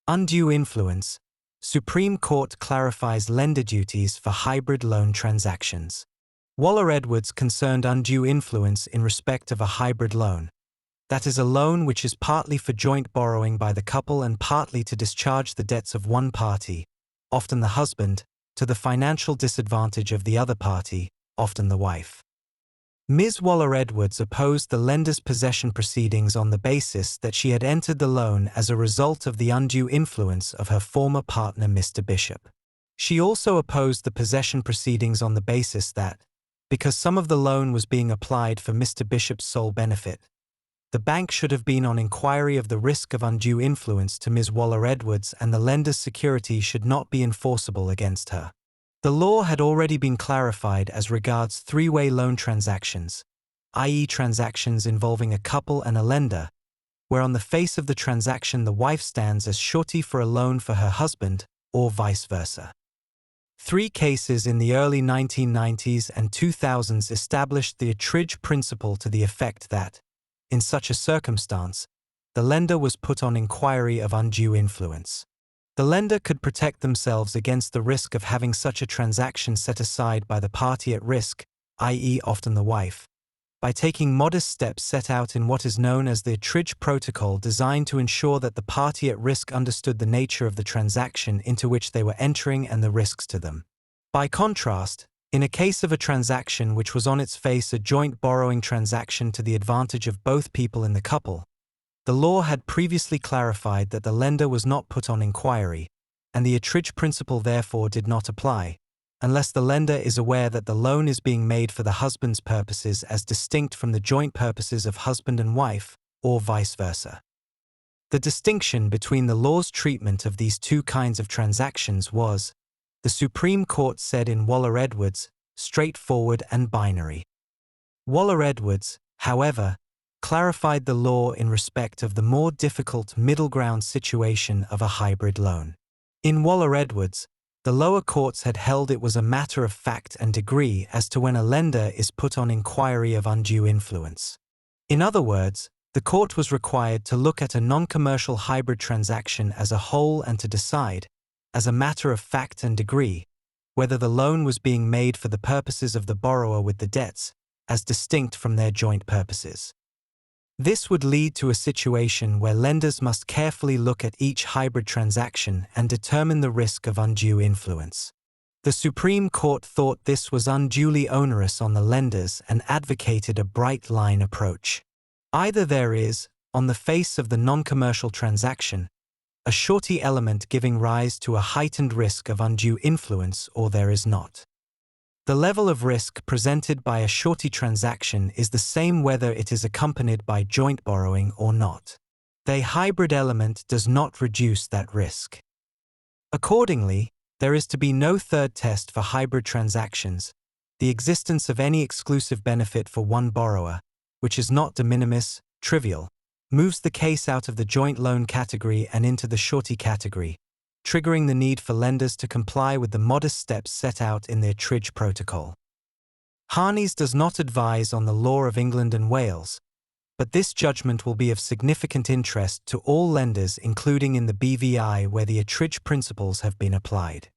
Undue influence. Supreme Court clarifies lender duties for hybrid loan transactions. Waller-Edwards concerned undue influence in respect of a hybrid loan. That is a loan which is partly for joint borrowing by the couple and partly to discharge the debts of one party, often the husband, to the financial disadvantage of the other party, often the wife. Ms. Waller-Edwards opposed the lender's possession proceedings on the basis that she had entered the loan as a result of the undue influence of her former partner Mr. Bishop. She also opposed the possession proceedings on the basis that, because some of the loan was being applied for Mr. Bishop's sole benefit, the bank should have been on inquiry of the risk of undue influence to Ms. Waller-Edwards and the lender's security should not be enforceable against her. The law had already been clarified as regards three-way loan transactions, i.e. transactions involving a couple and a lender, where on the face of the transaction the wife stands as surety for a loan for her husband, or vice versa. 3 cases in the early 1990s and 2000s established the Etridge Principle to the effect that, in such a circumstance, the lender was put on inquiry of undue influence. The lender could protect themselves against the risk of having such a transaction set aside by the party at risk, i.e. often the wife, by taking modest steps set out in what is known as the Etridge Protocol, designed to ensure that the party at risk understood the nature of the transaction into which they were entering and the risks to them. By contrast, in a case of a transaction which was on its face a joint borrowing transaction to the advantage of both people in the couple, the law had previously clarified that the lender was not put on inquiry, and the Etridge Principle therefore did not apply, unless the lender is aware that the loan is being made for the husband's purposes as distinct from the joint purposes of husband and wife, or vice versa. The distinction between the law's treatment of these two kinds of transactions was, the Supreme Court said in Waller-Edwards, straightforward and binary. Waller-Edwards, however, clarified the law in respect of the more difficult middle ground situation of a hybrid loan. In Waller-Edwards, the lower courts had held it was a matter of fact and degree as to when a lender is put on inquiry of undue influence. In other words, the court was required to look at a non-commercial hybrid transaction as a whole and to decide, as a matter of fact and degree, whether the loan was being made for the purposes of the borrower with the debts, as distinct from their joint purposes. This would lead to a situation where lenders must carefully look at each hybrid transaction and determine the risk of undue influence. The Supreme Court thought this was unduly onerous on the lenders and advocated a bright-line approach. Either there is, on the face of the non-commercial transaction, a surety element giving rise to a heightened risk of undue influence, or there is not. The level of risk presented by a surety transaction is the same whether it is accompanied by joint borrowing or not. The hybrid element does not reduce that risk. Accordingly, there is to be no third test for hybrid transactions, the existence of any exclusive benefit for one borrower, which is not de minimis, trivial, moves the case out of the joint loan category and into the surety category, triggering the need for lenders to comply with the modest steps set out in the Etridge Protocol. Harneys does not advise on the law of England and Wales, but this judgment will be of significant interest to all lenders including in the BVI where the Etridge principles have been applied.